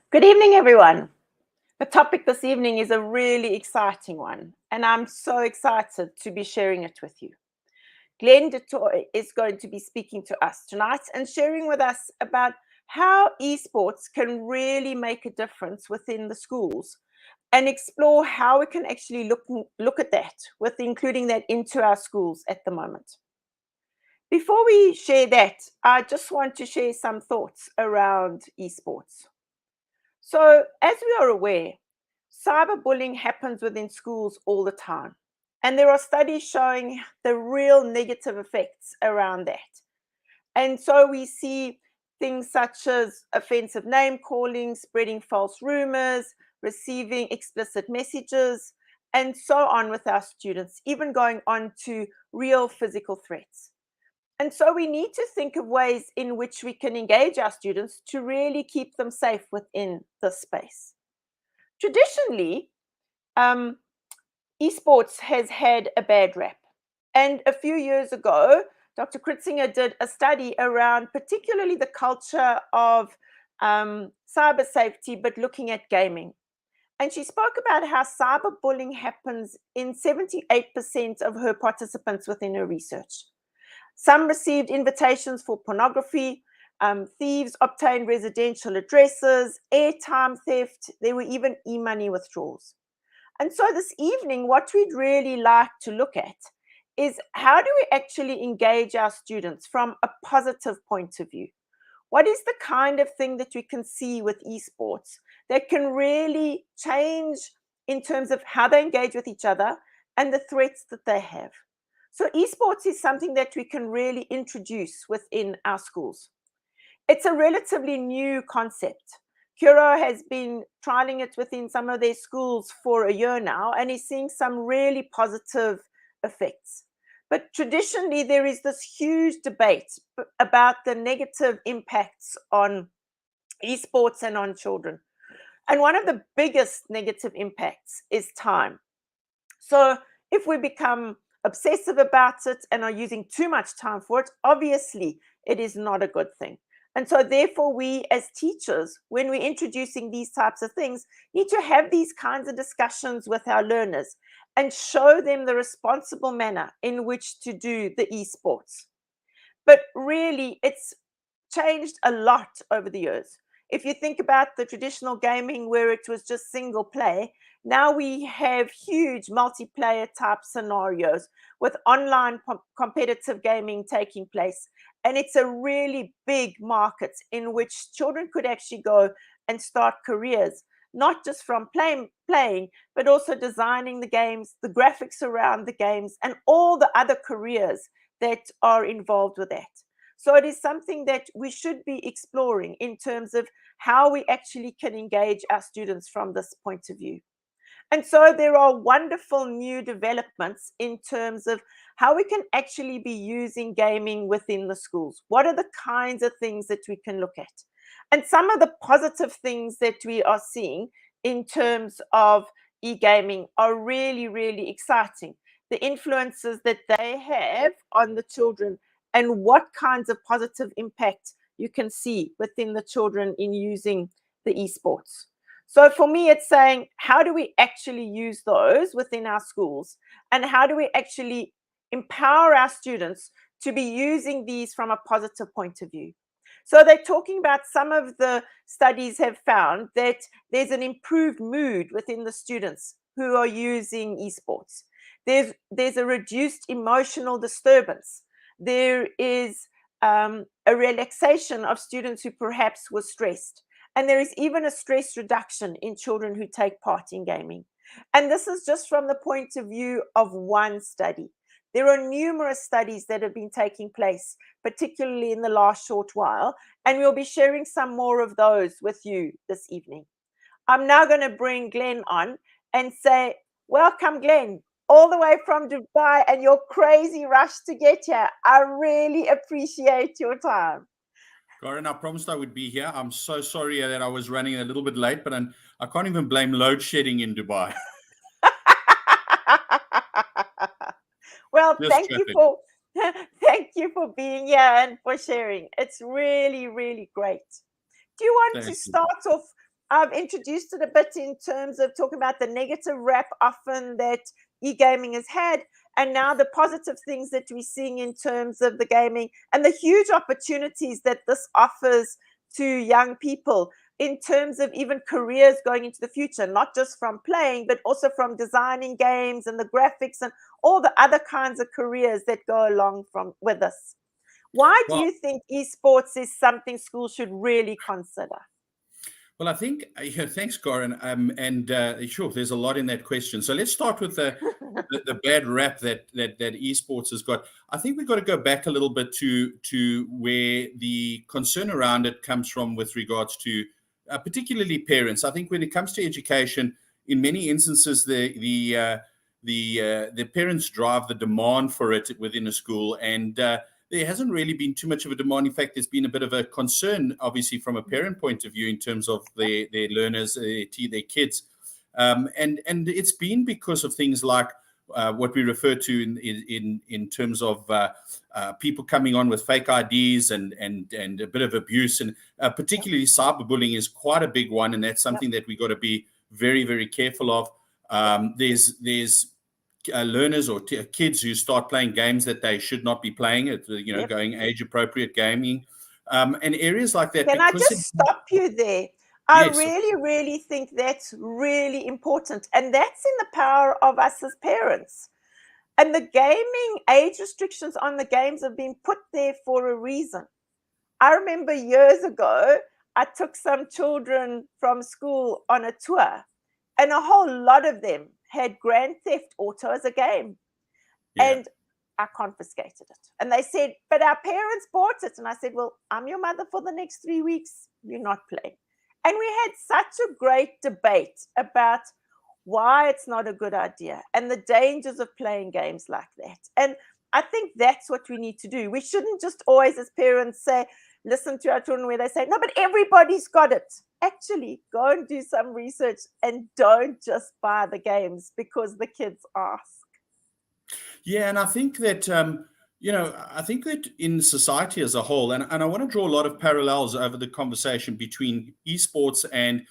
Good evening, everyone. The topic this evening is a really exciting one, and I'm so excited to be sharing it with you. Glenn du Toit is going to be speaking to us tonight and sharing with us about how esports can really make a difference within the schools and explore how we can actually look at that with including that into our schools at the moment. Before we share that, I just want to share some thoughts around esports. So, as we are aware, cyberbullying happens within schools all the time. And there are studies showing the real negative effects around that. And so we see things such as offensive name calling, spreading false rumors, receiving explicit messages, and so on with our students, even going on to real physical threats. And so we need to think of ways in which we can engage our students to really keep them safe within this space. Traditionally, um, esports has had a bad rap. And a few years ago, Dr. Kritzinger did a study around particularly the culture of cyber safety, but looking at gaming. And she spoke about how cyberbullying happens in 78% of her participants within her research. Some received invitations for pornography. Thieves obtained residential addresses, airtime theft. There were even e-money withdrawals. And so this evening, what we'd really like to look at is how do we actually engage our students from a positive point of view? What is the kind of thing that we can see with esports that can really change in terms of how they engage with each other and the threats that they have? So esports is something that we can really introduce within our schools. It's a relatively new concept. Curo has been trialing it within some of their schools for a year now and is seeing some really positive effects. But traditionally, there is this huge debate about the negative impacts on esports and on children. And one of the biggest negative impacts is time. So if we become obsessive about it and are using too much time for it, obviously it is not a good thing. And so therefore we as teachers, when we're introducing these types of things, need to have these kinds of discussions with our learners and show them the responsible manner in which to do the esports. But really, it's changed a lot over the years. If you think about the traditional gaming where it was just single play, now we have huge multiplayer type scenarios with online competitive gaming taking place. And it's a really big market in which children could actually go and start careers, not just from playing, but also designing the games, the graphics around the games, and all the other careers that are involved with that. So it is something that we should be exploring in terms of how we actually can engage our students from this point of view. And so there are wonderful new developments in terms of how we can actually be using gaming within the schools. What are the kinds of things that we can look at? And some of the positive things that we are seeing in terms of e-gaming are really, really exciting. The influences that they have on the children and what kinds of positive impact you can see within the children in using the esports. So for me, it's saying, how do we actually use those within our schools? And how do we actually empower our students to be using these from a positive point of view? So they're talking about some of the studies have found that there's an improved mood within the students who are using esports. There's a reduced emotional disturbance. There is a relaxation of students who perhaps were stressed. And there is even a stress reduction in children who take part in gaming. And this is just from the point of view of one study. There are numerous studies that have been taking place, particularly in the last short while, and we'll be sharing some more of those with you this evening. I'm now going to bring Glenn on and say, welcome, Glenn, all the way from Dubai and your crazy rush to get here. I really appreciate your time. Karen, I promised I would be here. I'm so sorry that I was running a little bit late, but I can't even blame load shedding in Dubai. Well, Just traffic. thank you for being here and for sharing. It's really, really great. Do you want to Thank you. start off I've introduced it a bit in terms of talking about the negative rap often that e-gaming has had, and now the positive things that we're seeing in terms of the gaming and the huge opportunities that this offers to young people in terms of even careers going into the future, not just from playing, but also from designing games and the graphics and all the other kinds of careers that go along from with this. Why do Well, you think esports is something schools should really consider? Well, I think, yeah, thanks, Goran. And sure, there's a lot in that question. So let's start with the bad rap that esports has got. I think we've got to go back a little bit to where the concern around it comes from with regards to particularly parents. I think when it comes to education, in many instances, the parents drive the demand for it within a school, and there hasn't really been too much of a demand. In fact, there's been a bit of a concern, obviously, from a parent point of view in terms of their learners, their kids. And it's been because of things like what we refer to in terms of people coming on with fake IDs and a bit of abuse. And particularly cyberbullying is quite a big one. And that's something that we've got to be very, very careful of. There's learners or kids who start playing games that they should not be playing, going age appropriate gaming, and areas like that. Can I just stop you there? I Yes. really think that's really important. And that's in the power of us as parents. And the gaming age restrictions on the games have been put there for a reason. I remember years ago, I took some children from school on a tour, and a whole lot of them had Grand Theft Auto as a game. Yeah. And I confiscated it. And they said, but our parents bought it. And I said, well, I'm your mother for the next 3 weeks. You're not playing. And we had such a great debate about why it's not a good idea and the dangers of playing games like that. And I think that's what we need to do. We shouldn't just always, as parents, say, listen to our children where they say, no, but everybody's got it. Actually, go and do some research and don't just buy the games because the kids ask. Yeah, and I think that I think that in society as a whole, and I want to draw a lot of parallels over the conversation between esports and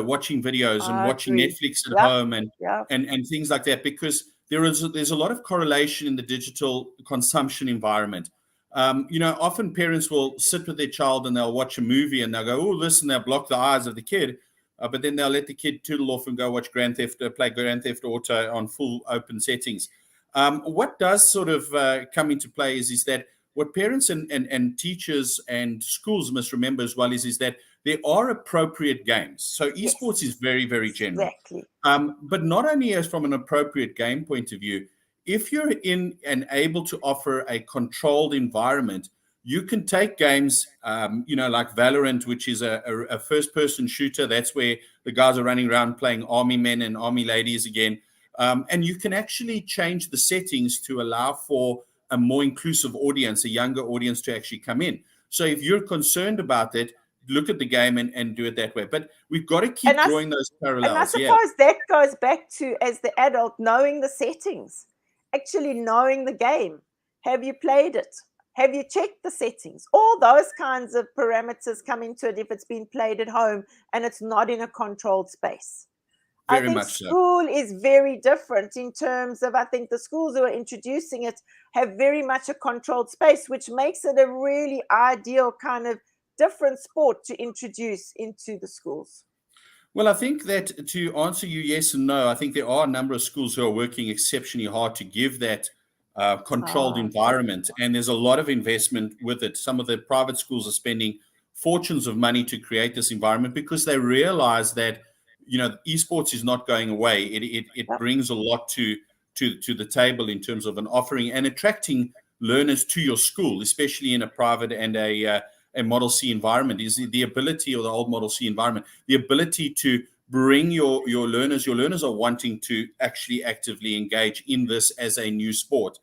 watching videos and watching Netflix at home and things like that, because there's a lot of correlation in the digital consumption environment. Often parents will sit with their child and they'll watch a movie and they'll go, oh, listen, they'll block the eyes of the kid. But then they'll let the kid tootle off and go watch play Grand Theft Auto on full open settings. What does sort of come into play is that what parents and teachers and schools must remember as well is that there are appropriate games. So esports is very, very general. Exactly. But not only as from an appropriate game point of view, if you're in and able to offer a controlled environment, you can take games, like Valorant, which is a first-person shooter. That's where the guys are running around playing army men and army ladies again. And you can actually change the settings to allow for a more inclusive audience, a younger audience to actually come in. So if you're concerned about that, look at the game and do it that way. But we've got to keep drawing those parallels. And I suppose that goes back to, as the adult, knowing the settings, actually knowing the game. Have you played it? Have you checked the settings? All those kinds of parameters come into it if it's been played at home and it's not in a controlled space. I think school is very different in terms of, I think the schools who are introducing it have very much a controlled space, which makes it a really ideal kind of different sport to introduce into the schools. Well, I think that to answer you yes and no, I think there are a number of schools who are working exceptionally hard to give that controlled environment. And there's a lot of investment with it. Some of the private schools are spending fortunes of money to create this environment because they realize that esports is not going away. It brings a lot to the table in terms of an offering and attracting learners to your school, especially in a private and a Model C environment. Is the ability, or the old Model C environment, the ability to bring your learners. Your learners are wanting to actually actively engage in this as a new sport,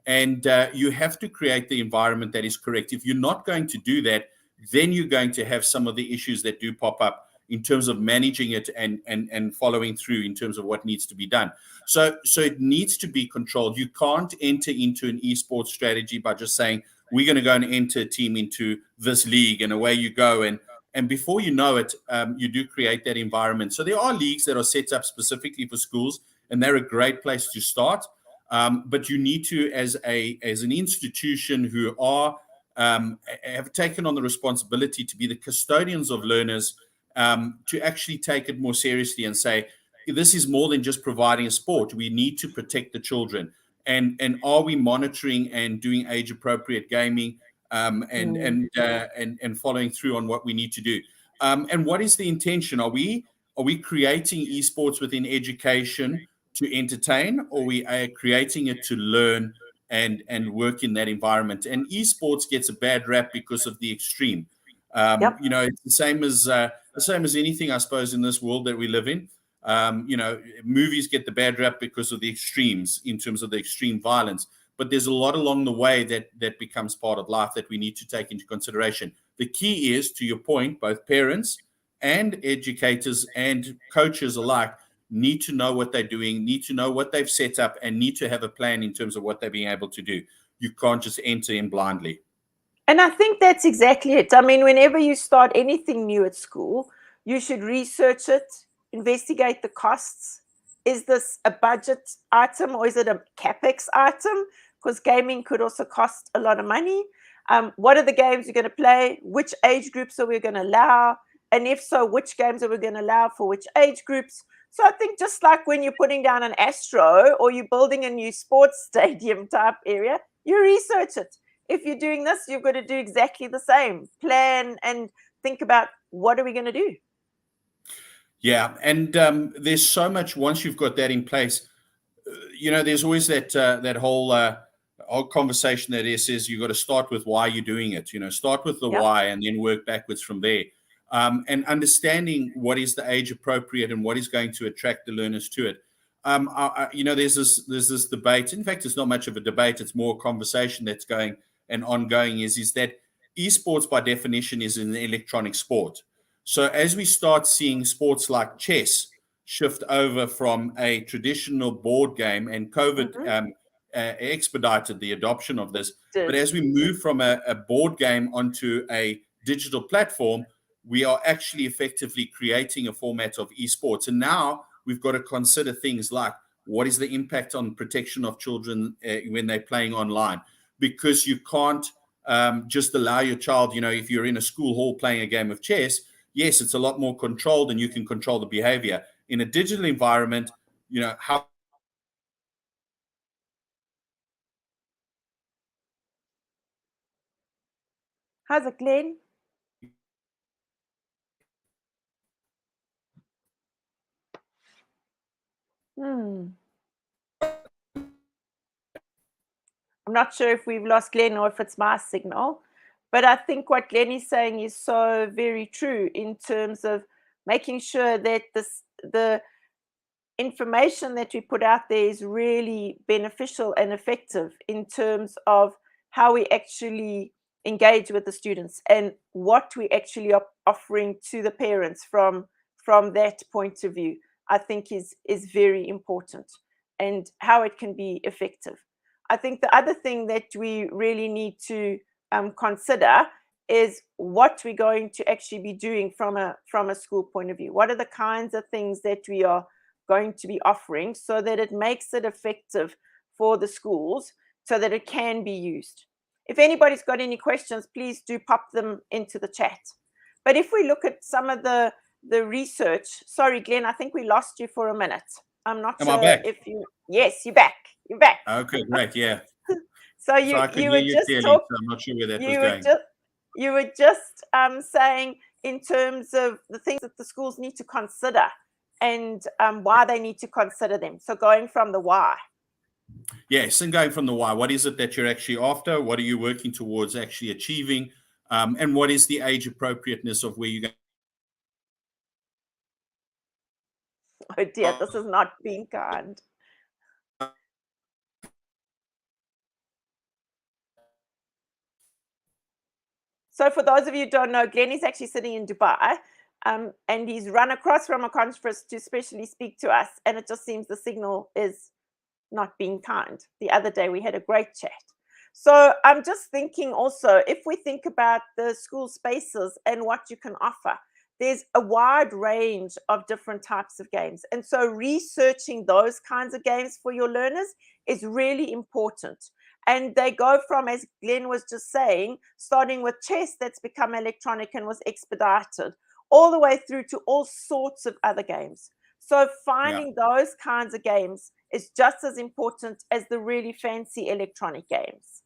and you have to create the environment that is correct. If you're not going to do that, then you're going to have some of the issues that do pop up in terms of managing it and following through in terms of what needs to be done. So it needs to be controlled. You can't enter into an esports strategy by just saying, we're going to go and enter a team into this league and away you go. And And before you know it, you do create that environment. So there are leagues that are set up specifically for schools, and they're a great place to start. But you need to, as an institution who are have taken on the responsibility to be the custodians of learners, to actually take it more seriously and say, this is more than just providing a sport. We need to protect the children. And are we monitoring and doing age appropriate gaming, and following through on what we need to do? And what is the intention? Are we creating esports within education to entertain, or we are creating it to learn and work in that environment? And esports gets a bad rap because of the extreme. Yep. You know, it's the same as anything, I suppose, in this world that we live in. You know, movies get the bad rap because of the extremes in terms of the extreme violence. But there's a lot along the way that becomes part of life that we need to take into consideration. The key is, to your point, both parents and educators and coaches alike need to know what they're doing, need to know what they've set up, and need to have a plan in terms of what they're being able to do. You can't just enter in blindly. And I think that's exactly it. I mean, whenever you start anything new at school, you should research it, investigate the costs. Is this a budget item or is it a capex item? Because gaming could also cost a lot of money. What are the games you're going to play? Which age groups are we going to allow? And if so, which games are we going to allow for which age groups? So I think just like when you're putting down an Astro or you're building a new sports stadium type area, you research it. If you're doing this, you've got to do exactly the same. Plan and think about, what are we going to do? Yeah, and there's so much once you've got that in place. You know, there's always that whole conversation that says you've got to start with why you're doing it. You know, start with the why and then work backwards from there. And understanding what is the age appropriate and what is going to attract the learners to it. You know, there's this debate. In fact, it's not much of a debate. It's more a conversation that's going and ongoing. Is that esports by definition is an electronic sport. So as we start seeing sports like chess shift over from a traditional board game, and COVID expedited the adoption of this, but as we move from a board game onto a digital platform, we are actually effectively creating a format of esports. And now we've got to consider things like, what is the impact on protection of children when they're playing online? Because you can't just allow your child, you know, if you're in a school hall playing a game of chess, yes, it's a lot more controlled and you can control the behavior. In a digital environment, you know, how... How's it, Glenn? I'm not sure if we've lost Glenn or if it's my signal, but I think what Glenn is saying is so very true in terms of making sure that the information that we put out there is really beneficial and effective in terms of how we actually engage with the students and what we actually are offering to the parents from that point of view. I think is very important, and how it can be effective. I think the other thing that we really need to consider is what we're going to actually be doing from a school point of view. What are the kinds of things that we are going to be offering so that it makes it effective for the schools so that it can be used? If anybody's got any questions, please do pop them into the chat. But if we look at some of the research, sorry, Glenn, I think we lost you for a minute. I'm not Am sure I back? if you, yes, you're back. You're back. Okay, great, yeah. So I could hear you clearly, so I'm not sure where that was going. You were just saying in terms of the things that the schools need to consider and why they need to consider them. So going from the why. Yes, and going from the why. What is it that you're actually after? What are you working towards actually achieving? And what is the age appropriateness of where you're going? Oh dear, this is not being kind. So for those of you who don't know, Glenn is actually sitting in Dubai, and he's run across from a conference to specially speak to us, and it just seems the signal is not being kind. The other day we had a great chat. So I'm just thinking also, if we think about the school spaces and what you can offer, there's a wide range of different types of games. And so researching those kinds of games for your learners is really important. And they go from, as Glenn was just saying, starting with chess that's become electronic and was expedited, all the way through to all sorts of other games. So finding those kinds of games is just as important as the really fancy electronic games.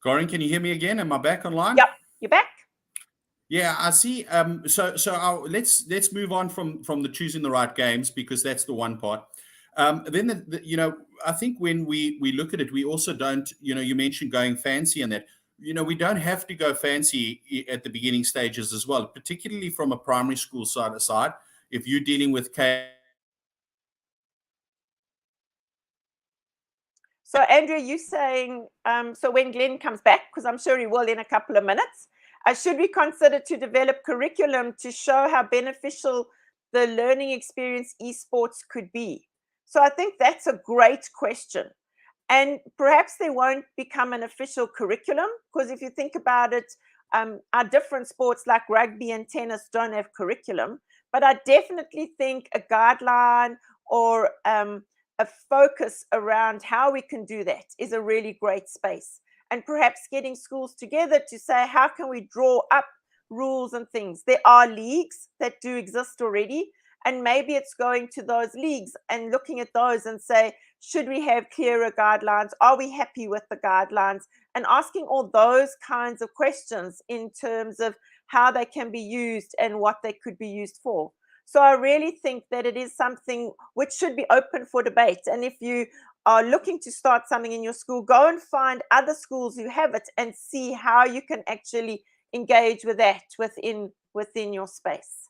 Corinne, can you hear me again? Am I back online? Yep, you're back. Yeah, I see. Let's move on from the choosing the right games, because that's the one part. Then I think when we look at it, we also don't. You mentioned going fancy, and that we don't have to go fancy at the beginning stages as well, particularly from a primary school side. If you're dealing with So Andrea, you saying, so when Glenn comes back, because I'm sure he will in a couple of minutes, should we consider to develop curriculum to show how beneficial the learning experience esports could be? So I think that's a great question. And perhaps they won't become an official curriculum, because if you think about it, our different sports like rugby and tennis don't have curriculum. But I definitely think a guideline or a focus around how we can do that is a really great space. And perhaps getting schools together to say, how can we draw up rules and things? There are leagues that do exist already. And maybe it's going to those leagues and looking at those and say, should we have clearer guidelines? Are we happy with the guidelines? And asking all those kinds of questions in terms of how they can be used and what they could be used for. So I really think that it is something which should be open for debate. And if you are looking to start something in your school, go and find other schools who have it and see how you can actually engage with that within your space.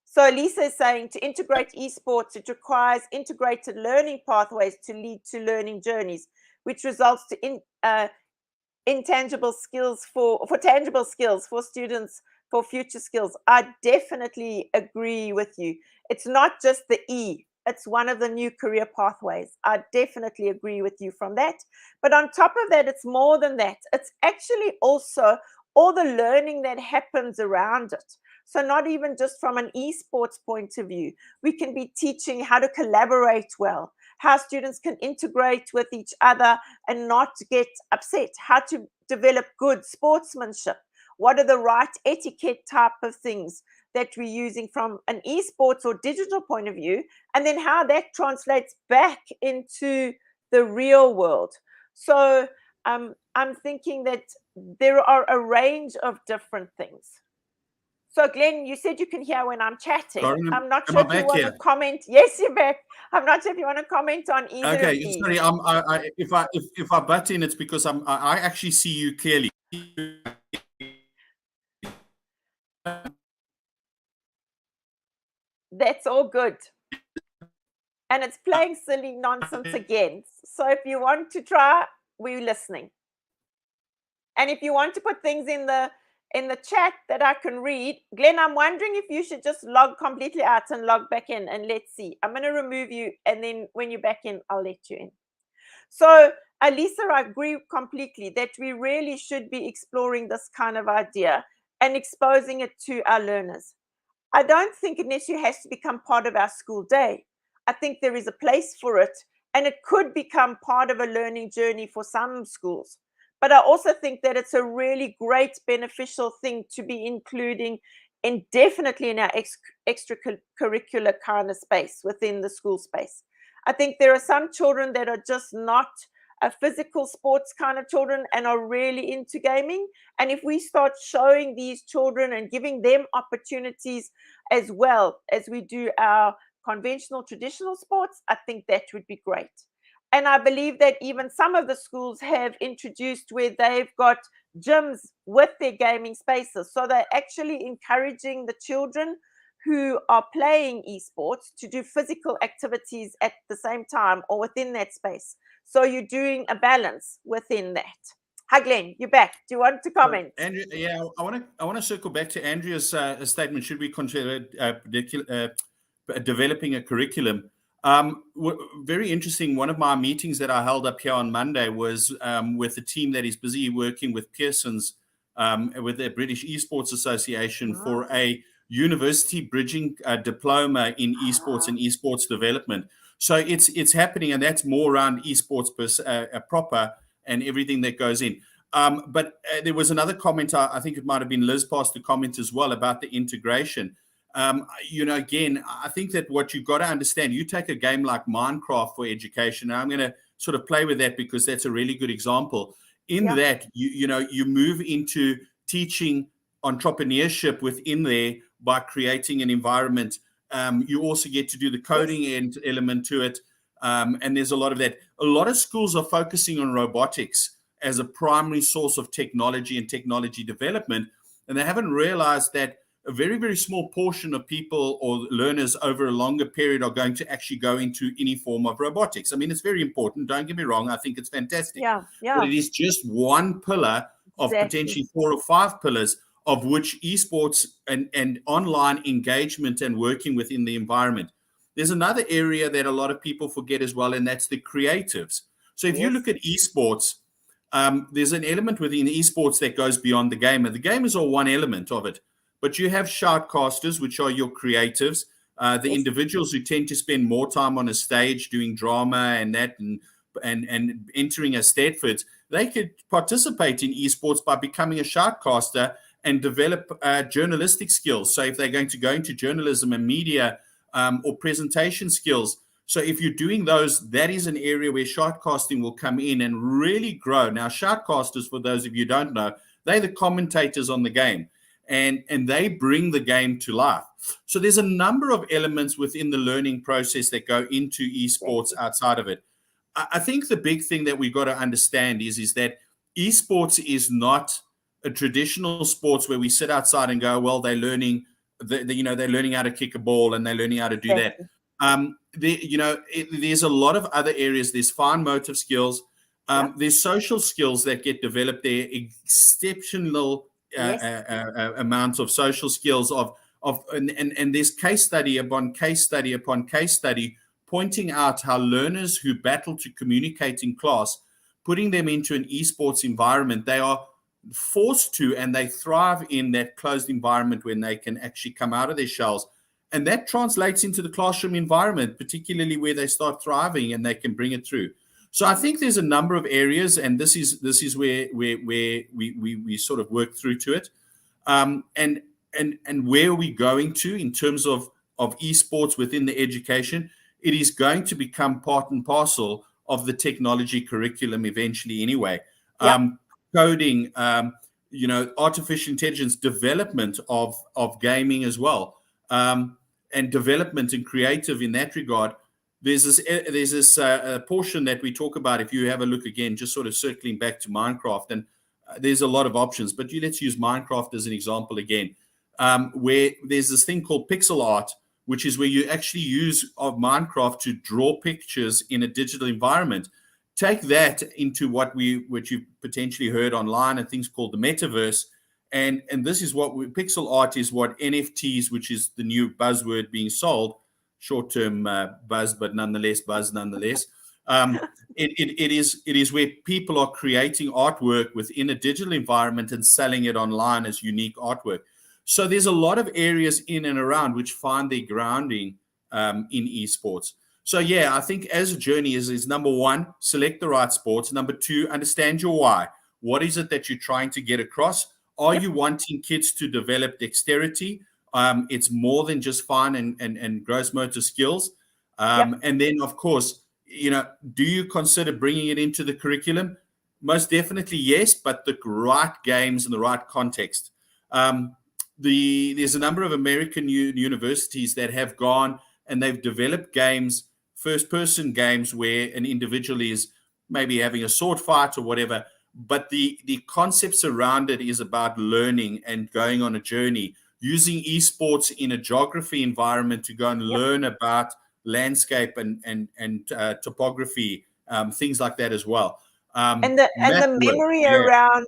So Lisa is saying to integrate esports, it requires integrated learning pathways to lead to learning journeys, which results to intangible skills for tangible skills for students for future skills. I definitely agree with you. It's not just the E, it's one of the new career pathways. I definitely agree with you from that. But on top of that, it's more than that. It's actually also all the learning that happens around it. So not even just from an esports point of view, we can be teaching how to collaborate well, how students can integrate with each other and not get upset, how to develop good sportsmanship, what are the right etiquette type of things that we're using from an esports or digital point of view, and then how that translates back into the real world. So I'm thinking that there are a range of different things. So Glenn, you said you can hear when I'm chatting. Corinne, I'm not am sure I if you back want here? to comment. Yes, you're back. I'm not sure if you want to comment on either of Okay, these. sorry. If I butt in, it's because I actually see you clearly. That's all good. And it's playing silly nonsense again. So if you want to try, we're listening. And if you want to put things in the chat that I can read, Glenn, I'm wondering if you should just log completely out and log back in, and let's see. I'm going to remove you, and then when you're back in, I'll let you in. So Alisa, I agree completely that we really should be exploring this kind of idea and exposing it to our learners. I don't think it necessarily has to become part of our school day. I think there is a place for it, and it could become part of a learning journey for some schools. But I also think that it's a really great beneficial thing to be including definitely in our extracurricular kind of space within the school space. I think there are some children that are just not a physical sports kind of children and are really into gaming. And if we start showing these children and giving them opportunities as well as we do our conventional traditional sports, I think that would be great. And I believe that even some of the schools have introduced where they've got gyms with their gaming spaces. So they're actually encouraging the children who are playing esports to do physical activities at the same time or within that space. So you're doing a balance within that. Hi, Glenn, you're back. Do you want to comment? Andrea, yeah, I want to circle back to Andrea's statement. Should we consider developing a curriculum? Very interesting. One of my meetings that I held up here on Monday was with a team that is busy working with Pearson's, with the British Esports Association for a university bridging diploma in esports and esports development. So it's happening, and that's more around esports proper and everything that goes in. But there was another comment, I think it might have been Liz passed the comment as well about the integration. Again, I think that what you've got to understand, you take a game like Minecraft for education, and I'm going to sort of play with that because that's a really good example. In that, you move into teaching entrepreneurship within there by creating an environment. You also get to do the coding element to it. And there's a lot of that. A lot of schools are focusing on robotics as a primary source of technology and technology development. And they haven't realized that a very, very small portion of people or learners over a longer period are going to actually go into any form of robotics. I mean, it's very important. Don't get me wrong. I think it's fantastic. But it is just one pillar of potentially 4 or 5 pillars of which esports and online engagement and working within the environment. There's another area that a lot of people forget as well, and that's the creatives. So if you look at esports, there's an element within esports that goes beyond the game. And the game is all one element of it. But you have shoutcasters, which are your creatives, the individuals who tend to spend more time on a stage doing drama and that, and entering as Stedfords. They could participate in esports by becoming a shoutcaster and develop journalistic skills. So if they're going to go into journalism and media or presentation skills, so if you're doing those, that is an area where shoutcasting will come in and really grow. Now, shoutcasters, for those of you who don't know, they're the commentators on the game. And they bring the game to life. So there's a number of elements within the learning process that go into esports outside of it. I think the big thing that we've got to understand is that esports is not a traditional sports where we sit outside and go, well, they're learning, they're learning how to kick a ball and they're learning how to do that. There's a lot of other areas. There's fine motor skills. There's social skills that get developed there, exceptional amounts of social skills and there's case study upon case study upon case study pointing out how learners who battle to communicate in class, putting them into an esports environment, they are forced to, and they thrive in that closed environment when they can actually come out of their shells. And that translates into the classroom environment, particularly where they start thriving and they can bring it through. So I think there's a number of areas, and this is where we sort of work through to it, and where are we going to in terms of esports within the education? It is going to become part and parcel of the technology curriculum eventually, anyway. Coding, artificial intelligence, development of gaming as well, and development and creative in that regard. There's this portion that we talk about. If you have a look again, just sort of circling back to Minecraft, and there's a lot of options, but let's use Minecraft as an example again, where there's this thing called pixel art, which is where you actually use of Minecraft to draw pictures in a digital environment. Take that into what you've potentially heard online and things called the metaverse, and this is what pixel art is. What NFTs, which is the new buzzword being sold. Short-term buzz, but nonetheless buzz nonetheless. It is where people are creating artwork within a digital environment and selling it online as unique artwork. So there's a lot of areas in and around which find their grounding in esports. So yeah, I think as a journey is number 1, select the right sports. Number 2, understand your why. What is it that you're trying to get across? Are you wanting kids to develop dexterity? It's more than just fine and gross motor skills. And then, of course, do you consider bringing it into the curriculum? Most definitely, yes, but the right games and the right context. There's a number of American universities that have gone and they've developed games, first-person games, where an individual is maybe having a sword fight or whatever, but the concepts around it is about learning and going on a journey, using esports in a geography environment to go and learn about landscape and topography, things like that as well. And the memory around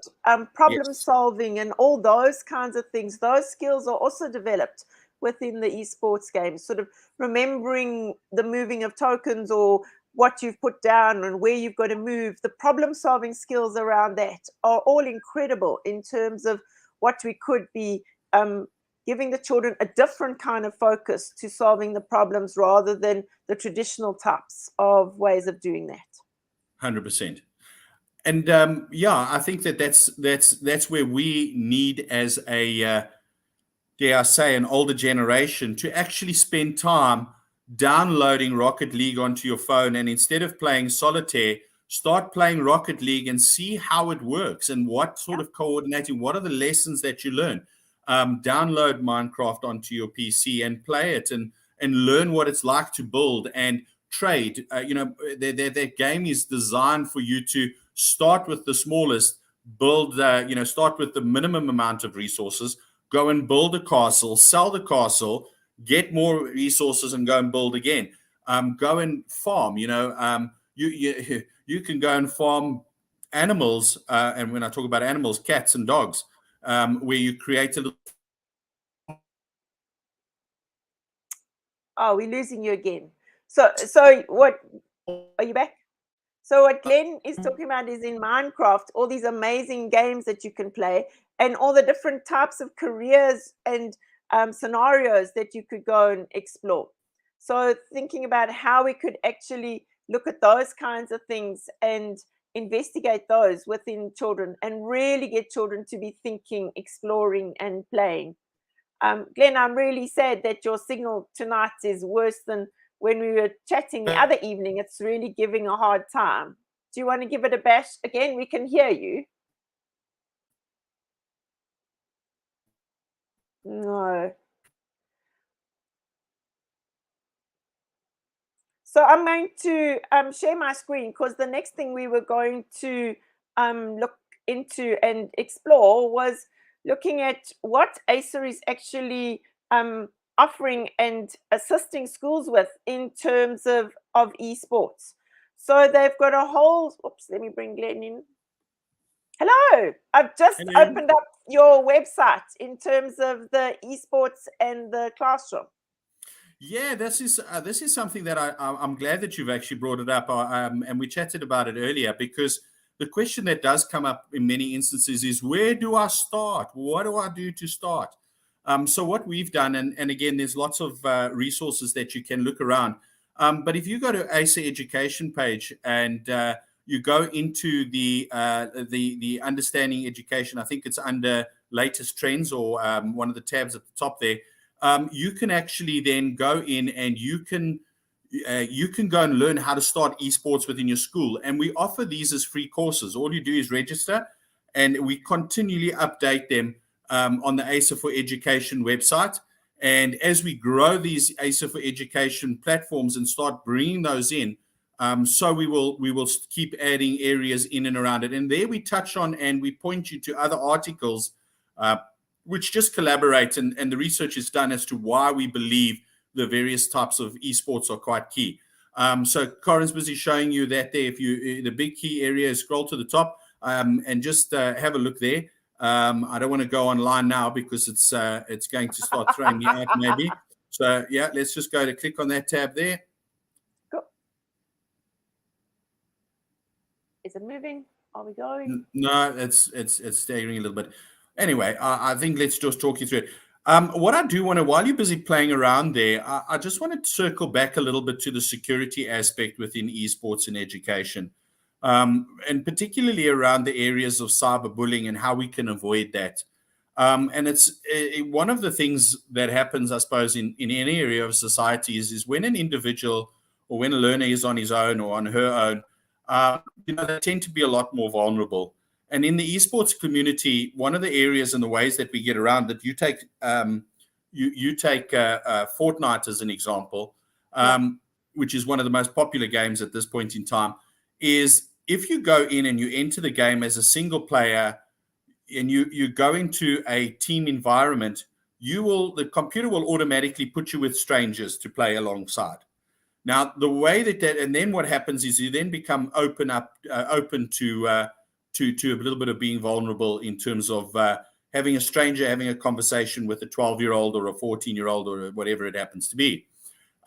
problem solving and all those kinds of things, those skills are also developed within the esports games, sort of remembering the moving of tokens or what you've put down and where you've got to move. The problem solving skills around that are all incredible in terms of what we could be giving the children a different kind of focus to solving the problems rather than the traditional types of ways of doing that. 100%. And yeah, I think that's where we need, as a dare I say, an older generation, to actually spend time downloading Rocket League onto your phone, and instead of playing solitaire, start playing Rocket League and see how it works and what sort of coordinating, what are the lessons that you learn. Download Minecraft onto your PC and play it, and learn what it's like to build and trade. That game is designed for you to start with the smallest, build start with the minimum amount of resources, go and build a castle, sell the castle, get more resources, and go and build again. Go and farm. You can go and farm animals, and when I talk about animals, cats and dogs, where you create a little. Oh, we're losing you again. So what? Are you back? So what Glenn is talking about is in Minecraft, all these amazing games that you can play, and all the different types of careers and scenarios that you could go and explore. So thinking about how we could actually look at those kinds of things and investigate those within children and really get children to be thinking, exploring, and playing. Glenn, I'm really sad that your signal tonight is worse than when we were chatting the other evening. It's really giving a hard time. Do you want to give it a bash again? We can hear you. No. So I'm going to share my screen, because the next thing we were going to look into and explore was looking at what Acer is actually offering and assisting schools with in terms of esports. So they've got a whole, oops, let me bring Glenn in. Hello, I've just opened up your website in terms of the esports and the classroom. Yeah, this is something that I'm glad that you've actually brought it up, and we chatted about it earlier, because the question that does come up in many instances is, where do I start? What do I do to start? So what we've done, and again, there's lots of resources that you can look around. But if you go to Acer Education page and you go into the Understanding Education, I think it's under Latest Trends, or one of the tabs at the top there. You can actually then go in and you can go and learn how to start esports within your school. And we offer these as free courses. All you do is register, and we continually update them on the Acer for Education website. And as we grow these Acer for Education platforms and start bringing those in, so we will keep adding areas in and around it. And there we touch on and we point you to other articles which just collaborate, and the research is done as to why we believe the various types of esports are quite key. So Corin's busy showing you that there. If you, the big key area is scroll to the top and just have a look there. I don't want to go online now because it's going to start throwing me out maybe. So yeah, let's just go to click on that tab there. Go. Is it moving? Are we going? No, it's staggering a little bit. Anyway, I think let's just talk you through it. What I do want to, while you're busy playing around there, I just want to circle back a little bit to the security aspect within esports and education, and particularly around the areas of cyberbullying and how we can avoid that. And it's one of the things that happens, I suppose, in any area of society is when an individual or when a learner is on his own or on her own, they tend to be a lot more vulnerable. And in the esports community, one of the areas and the ways that we get around that, you take Fortnite as an example, which is one of the most popular games at this point in time, is if you go in and you enter the game as a single player and you go into a team environment, the computer will automatically put you with strangers to play alongside. Now, the way that and then what happens is you then become open to a little bit of being vulnerable in terms of having a stranger having a conversation with a 12-year-old or a 14-year-old or whatever it happens to be.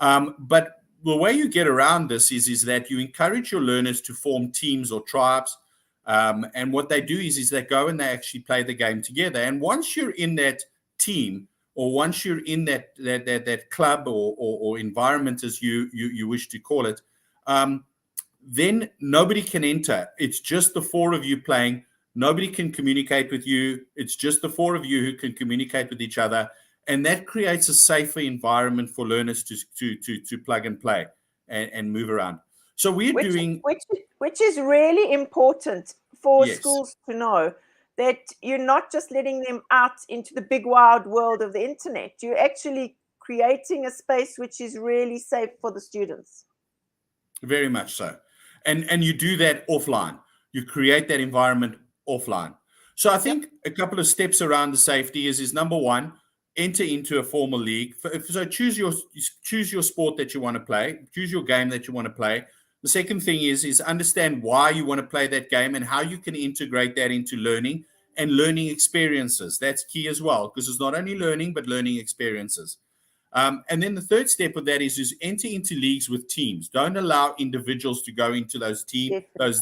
But the way you get around this is that you encourage your learners to form teams or tribes. And what they do is they go and they actually play the game together. And once you're in that team, or once you're in that club or environment, as you wish to call it, then nobody can enter. It's just the four of you playing. Nobody can communicate with you. It's just the four of you who can communicate with each other. And that creates a safer environment for learners to plug and play and move around. So we're doing... Which is really important for Yes. schools to know, that you're not just letting them out into the big wild world of the internet. You're actually creating a space which is really safe for the students. Very much so. And you do that offline. You create that environment offline. So I think a couple of steps around the safety is number one, enter into a formal league. So choose your sport that you want to play. Choose your game that you want to play. The second thing is understand why you want to play that game and how you can integrate that into learning and learning experiences. That's key as well, because it's not only learning, but learning experiences. And then the third step of that is enter into leagues with teams. Don't allow individuals to go into those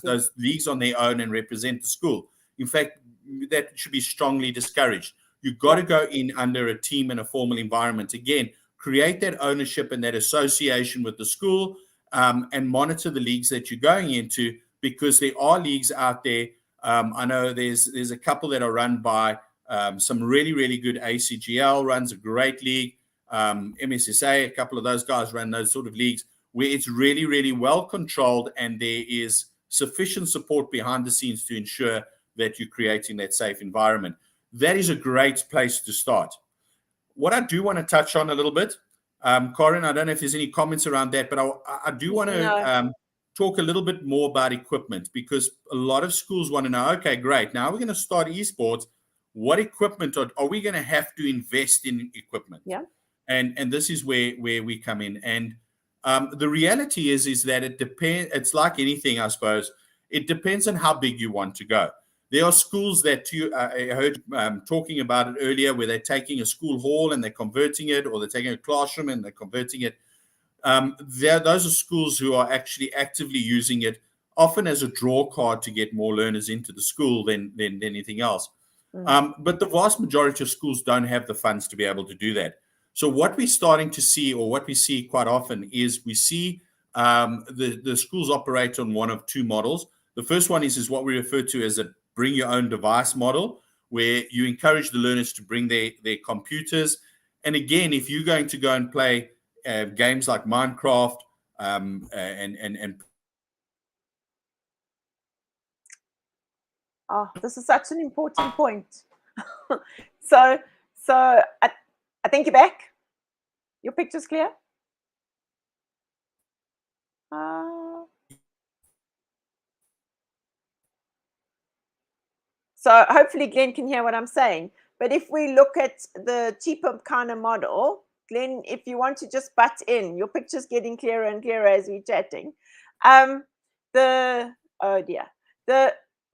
those leagues on their own and represent the school. In fact, that should be strongly discouraged. You've got to go in under a team and a formal environment. Again, create that ownership and that association with the school, and monitor the leagues that you're going into, because there are leagues out there. I know there's a couple that are run by some really, really good. ACGL runs a great league. MSSA, a couple of those guys run those sort of leagues where it's really, really well controlled, and there is sufficient support behind the scenes to ensure that you're creating that safe environment. That is a great place to start. What I do want to touch on a little bit, Corinne, I don't know if there's any comments around that, but I do want to talk a little bit more about equipment, because a lot of schools want to know, okay, great, now we're going to start esports. What equipment are we going to have to invest in equipment? Yeah. And this is where we come in. And the reality is that it depends. It's like anything, I suppose. It depends on how big you want to go. There are schools that I heard talking about it earlier, where they're taking a school hall and they're converting it, or they're taking a classroom and they're converting it. Those are schools who are actually actively using it, often as a draw card to get more learners into the school than anything else. But the vast majority of schools don't have the funds to be able to do that. So what we're starting to see, or what we see quite often, is we see the schools operate on one of two models. The first one is what we refer to as a bring your own device model, where you encourage the learners to bring their computers. And again, if you're going to go and play games like Minecraft and this is such an important point. So I think you're back. Your picture's clear. So hopefully Glenn can hear what I'm saying. But if we look at the cheaper kind of model, Glenn, if you want to just butt in, your picture's getting clearer and clearer as we're chatting.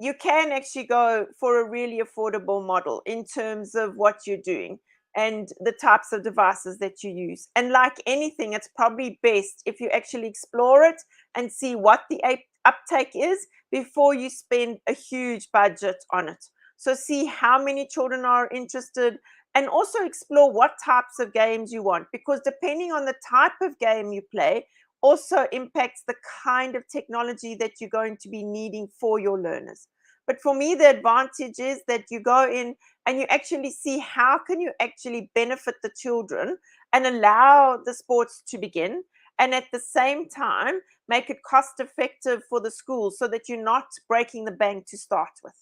You can actually go for a really affordable model in terms of what you're doing and the types of devices that you use. And like anything, it's probably best if you actually explore it and see what the uptake is before you spend a huge budget on it. So see how many children are interested, and also explore what types of games you want, because depending on the type of game you play also impacts the kind of technology that you're going to be needing for your learners. But for me, the advantage is that you go in and you actually see how can you actually benefit the children and allow the sports to begin, and at the same time make it cost effective for the school so that you're not breaking the bank to start with.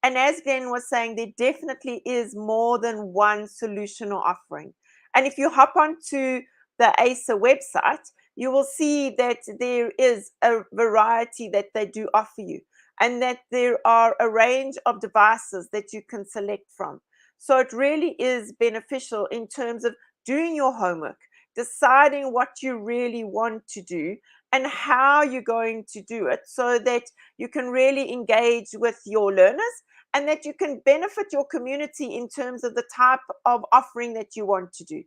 And as Glenn was saying, there definitely is more than one solution or offering. And if you hop onto the Acer website, you will see that there is a variety that they do offer you, and that there are a range of devices that you can select from. So it really is beneficial in terms of doing your homework, deciding what you really want to do and how you're going to do it, so that you can really engage with your learners and that you can benefit your community in terms of the type of offering that you want to do.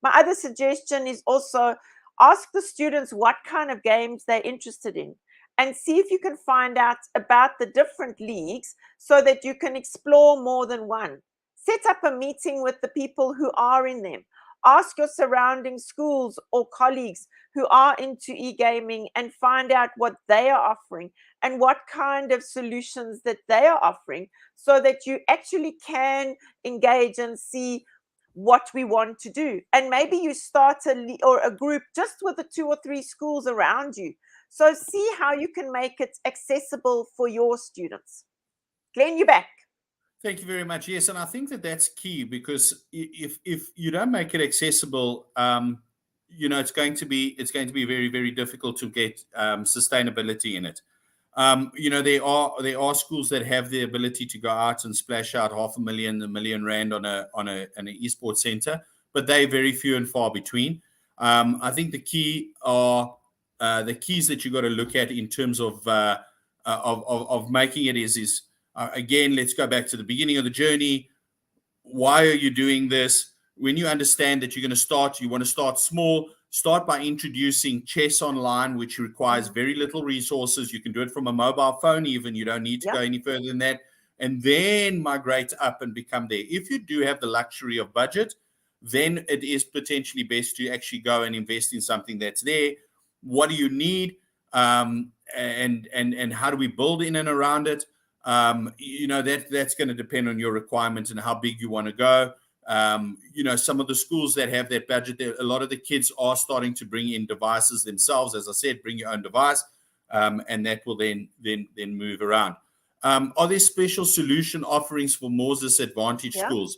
My other suggestion is also ask the students what kind of games they're interested in, and see if you can find out about the different leagues so that you can explore more than one. Set up a meeting with the people who are in them. Ask your surrounding schools or colleagues who are into e-gaming and find out what they are offering and what kind of solutions that they are offering, so that you actually can engage and see what we want to do. And maybe you start a group just with the 2 or 3 schools around you. So see how you can make it accessible for your students. Glenn, you're back. Thank you very much. Yes, and I think that that's key, because if you don't make it accessible, it's going to be very, very difficult to get sustainability in it. There are schools that have the ability to go out and splash out $500,000, R1 million on an esports center, but they're very few and far between. I think the keys that you got to look at in terms of making it is again, let's go back to the beginning of the journey. Why are you doing this? When you understand that you're going to start, you want to start small. Start by introducing chess online, which requires very little resources. You can do it from a mobile phone even. You don't need to go any further than that. And then migrate up and become there. If you do have the luxury of budget, then it is potentially best to actually go and invest in something that's there. What do you need? And how do we build in and around it? That's going to depend on your requirements and how big you want to go. Some of the schools that have that budget, a lot of the kids are starting to bring in devices themselves. As I said, bring your own device, and that will then move around. Are there special solution offerings for more disadvantaged schools?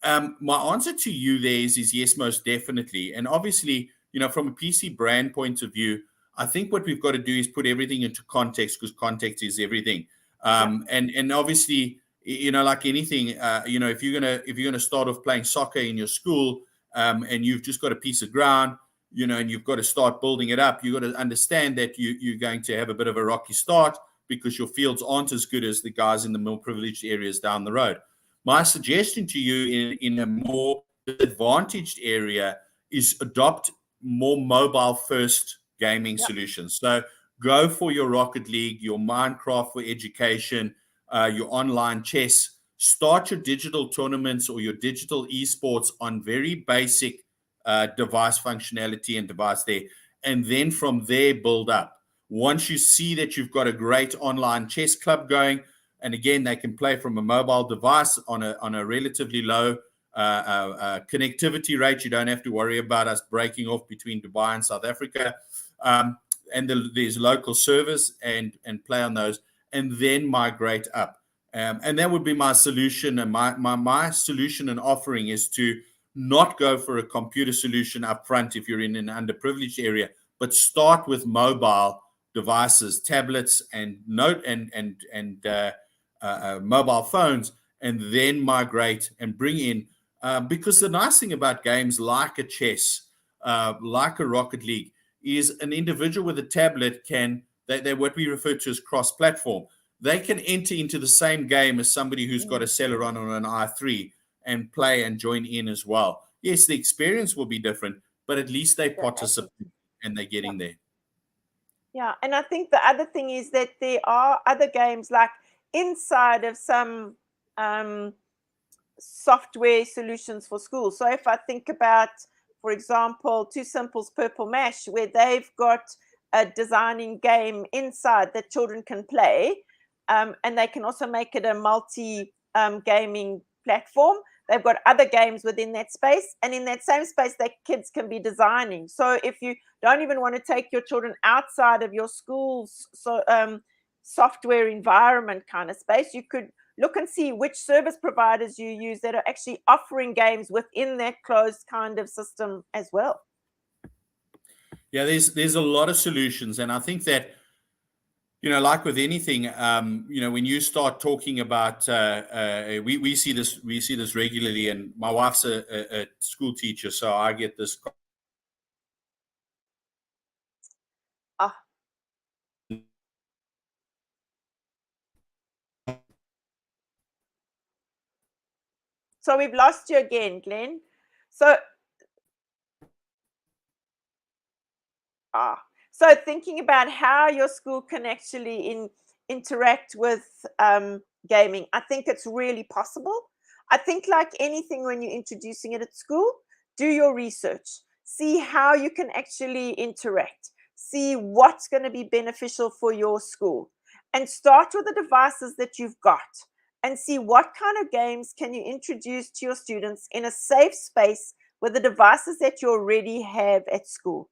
My answer to you there is yes, most definitely. And obviously, from a PC brand point of view, I think what we've got to do is put everything into context, because context is everything. And obviously, like anything, if you're gonna start off playing soccer in your school, and you've just got a piece of ground, and you've got to start building it up, you've got to understand that you're going to have a bit of a rocky start, because your fields aren't as good as the guys in the more privileged areas down the road. My suggestion to you in a more advantaged area is adopt more mobile first gaming solutions. So go for your Rocket League, your Minecraft for education, your online chess. Start your digital tournaments or your digital esports on very basic device functionality and device there. And then from there, build up. Once you see that you've got a great online chess club going, and again, they can play from a mobile device on a relatively low connectivity rate. You don't have to worry about us breaking off between Dubai and South Africa. And there's local servers, and play on those, and then migrate up. And that would be my solution. And my solution and offering is to not go for a computer solution up front if you're in an underprivileged area, but start with mobile devices, tablets, and mobile phones, and then migrate and bring in. Because the nice thing about games like a chess, like a Rocket League, is an individual with a tablet they're what we refer to as cross-platform. They can enter into the same game as somebody who's got a Celeron or an i3 and play and join in as well. Yes, the experience will be different, but at least they participate and they're getting there. Yeah, and I think the other thing is that there are other games like inside of some software solutions for schools. So if I think about, for example, Too Simple's Purple Mash, where they've got a designing game inside that children can play, and they can also make it a multi-gaming platform. They've got other games within that space, and in that same space, that kids can be designing. So if you don't even want to take your children outside of your school's software environment kind of space, you could look and see which service providers you use that are actually offering games within that closed kind of system as well. Yeah, there's a lot of solutions, and I think that, like with anything, when you start talking about, we see this regularly, and my wife's a school teacher, so I get this. So we've lost you again, Glenn. So, so thinking about how your school can actually interact with gaming, I think it's really possible. I think like anything when you're introducing it at school, do your research. See how you can actually interact. See what's going to be beneficial for your school. And start with the devices that you've got and see what kind of games can you introduce to your students in a safe space with the devices that you already have at school.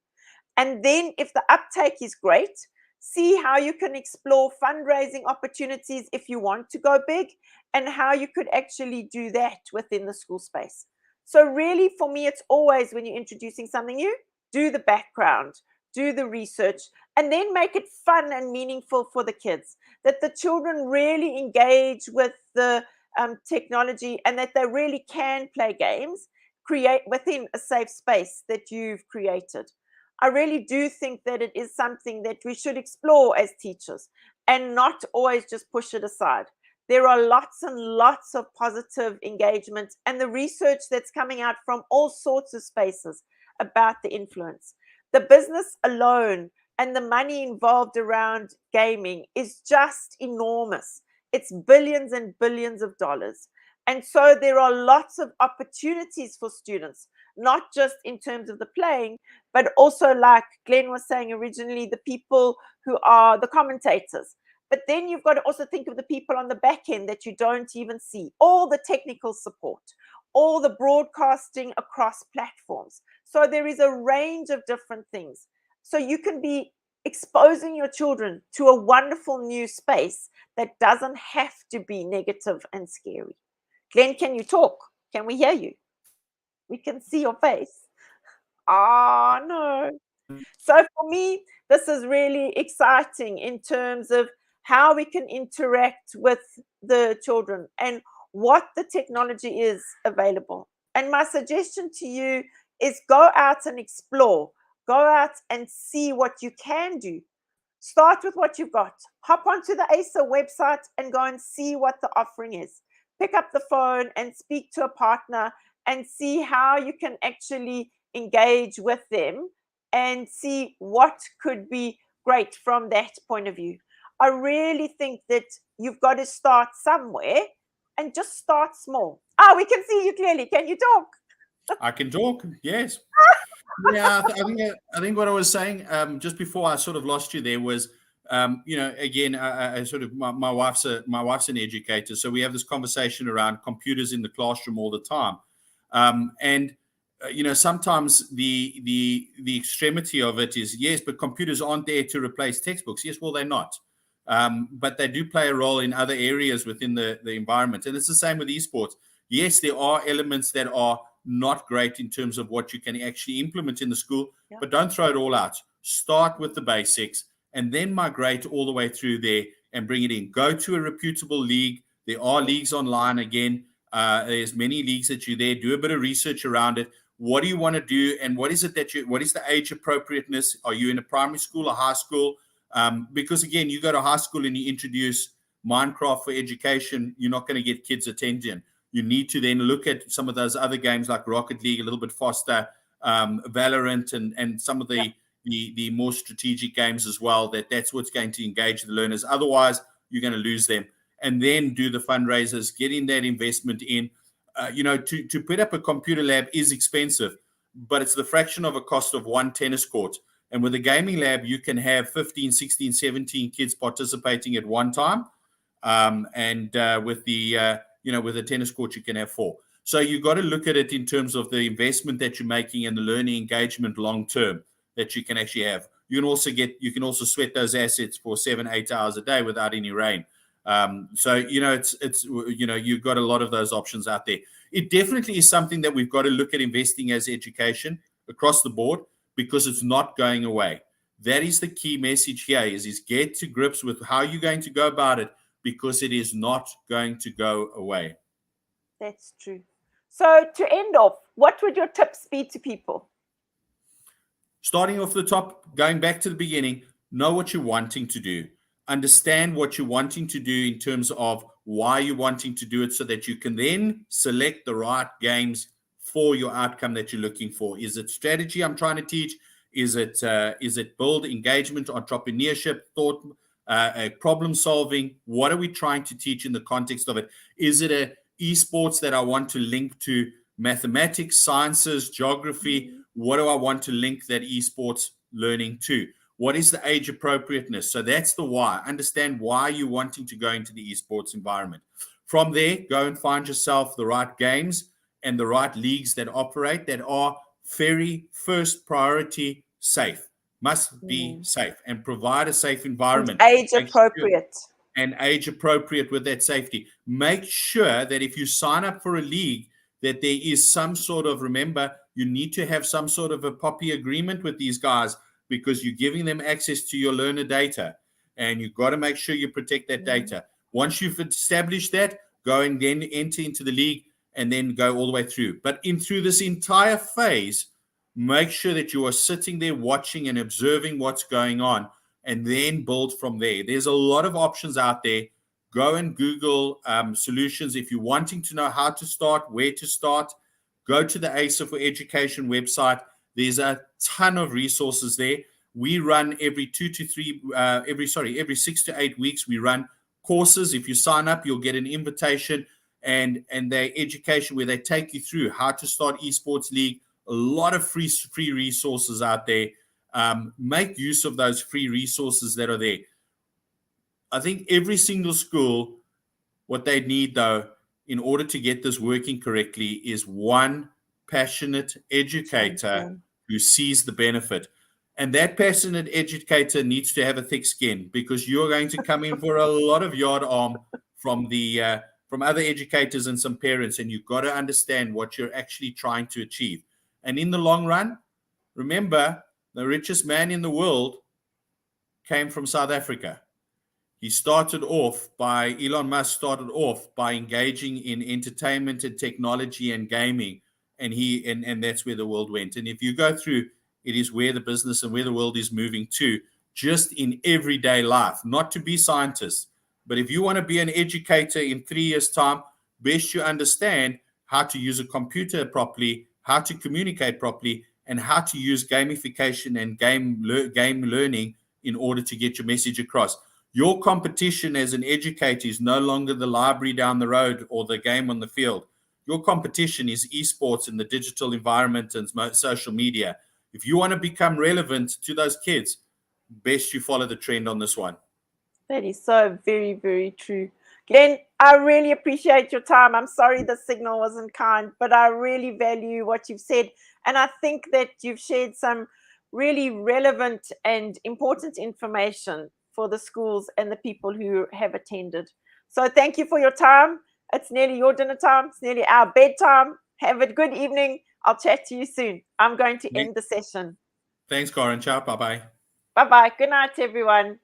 And then if the uptake is great, see how you can explore fundraising opportunities if you want to go big and how you could actually do that within the school space. So really for me, it's always when you're introducing something new, do the background, do the research, and then make it fun and meaningful for the kids, that the children really engage with the technology and that they really can play games, create within a safe space that you've created. I really do think that it is something that we should explore as teachers and not always just push it aside. There are lots and lots of positive engagement and the research that's coming out from all sorts of spaces about the influence. The business alone and the money involved around gaming is just enormous. It's billions and billions of dollars. And so there are lots of opportunities for students, not just in terms of the playing, but also, like Glenn was saying originally, the people who are the commentators. But then you've got to also think of the people on the back end that you don't even see, all the technical support, all the broadcasting across platforms. So there is a range of different things. So you can be exposing your children to a wonderful new space that doesn't have to be negative and scary. Glenn, can you talk? Can we hear you? We can see your face. Oh, no. So for me, this is really exciting in terms of how we can interact with the children and what the technology is available. And my suggestion to you is go out and explore, go out and see what you can do. Start with what you've got. Hop onto the Acer website and go and see what the offering is. Pick up the phone and speak to a partner and see how you can actually engage with them and see what could be great from that point of view. I really think that you've got to start somewhere and just start small. We can see you clearly. Can you talk? I can talk, yes. Yeah, I think what I was saying just before I sort of lost you there was, again, I sort of my wife's an educator, so we have this conversation around computers in the classroom all the time, and sometimes the extremity of it is yes, but computers aren't there to replace textbooks. Yes, well they're not, but they do play a role in other areas within the environment, and it's the same with esports. Yes, there are elements that are not great in terms of what you can actually implement in the school, but don't throw it all out. Start with the basics and then migrate all the way through there and bring it in. Go to a reputable league. There are leagues online again. There's many leagues that you're there. Do a bit of research around it. What do you want to do? And what is it what is the age appropriateness? Are you in a primary school or high school? Because again, you go to high school and you introduce Minecraft for education, you're not going to get kids' attention. You need to then look at some of those other games like Rocket League, a little bit faster, Valorant, and some of the more strategic games as well. That's what's going to engage the learners. Otherwise, you're going to lose them. And then do the fundraisers, get in that investment in. To put up a computer lab is expensive, but it's the fraction of a cost of one tennis court. And with a gaming lab, you can have 15, 16, 17 kids participating at one time. With a tennis court, you can have 4. So you've got to look at it in terms of the investment that you're making and the learning engagement long term that you can actually have. You can also sweat those assets for 7-8 hours a day without any rain. You've got a lot of those options out there. It definitely is something that we've got to look at investing as education across the board because it's not going away. That is the key message here is get to grips with how you're going to go about it, because it is not going to go away. That's true. So to end off, what would your tips be to people? Starting off the top, going back to the beginning, know what you're wanting to do. Understand what you're wanting to do in terms of why you're wanting to do it, so that you can then select the right games for your outcome that you're looking for. Is it strategy I'm trying to teach? Is it build engagement, entrepreneurship, thought, problem solving? What are we trying to teach in the context of it? Is it a esports that I want to link to mathematics, sciences, geography? What do I want to link that esports learning to? What is the age appropriateness? So that's the why. Understand why you're wanting to go into the esports environment. From there, go and find yourself the right games and the right leagues that operate, that are very first priority safe. Must be safe, and provide a safe environment. And age appropriate. And age appropriate with that safety. Make sure that if you sign up for a league, that there is some sort of, remember, you need to have some sort of a POPI agreement with these guys, because you're giving them access to your learner data, and you've got to make sure you protect that data. Once you've established that, go and then enter into the league, and then go all the way through. But through this entire phase, make sure that you are sitting there watching and observing what's going on, and then build from there. There's a lot of options out there. Go and Google solutions. If you're wanting to know how to start, where to start, go to the Acer for Education website. There's a ton of resources there. We run every 6 to 8 weeks, we run courses. If you sign up, you'll get an invitation and their education, where they take you through how to start esports league. A lot of free resources out there. Make use of those free resources that are there. I think every single school, what they need, though, in order to get this working correctly, is one passionate educator who sees the benefit. And that passionate educator needs to have a thick skin, because you're going to come in for a lot of yard arm from other educators and some parents, and you've got to understand what you're actually trying to achieve. And in the long run, remember, the richest man in the world came from South Africa. Elon Musk started off by engaging in entertainment and technology and gaming, and that's where the world went. And if you go through, it is where the business and where the world is moving to, just in everyday life. Not to be scientists, but if you want to be an educator in 3 years' time, best you understand how to use a computer properly, how to communicate properly, and how to use gamification and game learning in order to get your message across. Your competition as an educator is no longer the library down the road or the game on the field. Your competition is esports in the digital environment and social media. If you want to become relevant to those kids, best you follow the trend on this one. That is so very, very true. Glenn, I really appreciate your time. I'm sorry the signal wasn't kind, but I really value what you've said. And I think that you've shared some really relevant and important information for the schools and the people who have attended. So thank you for your time. It's nearly your dinner time. It's nearly our bedtime. Have a good evening. I'll chat to you soon. I'm going to end the session. Thanks, Corin. Ciao. Bye-bye. Bye-bye. Good night, everyone.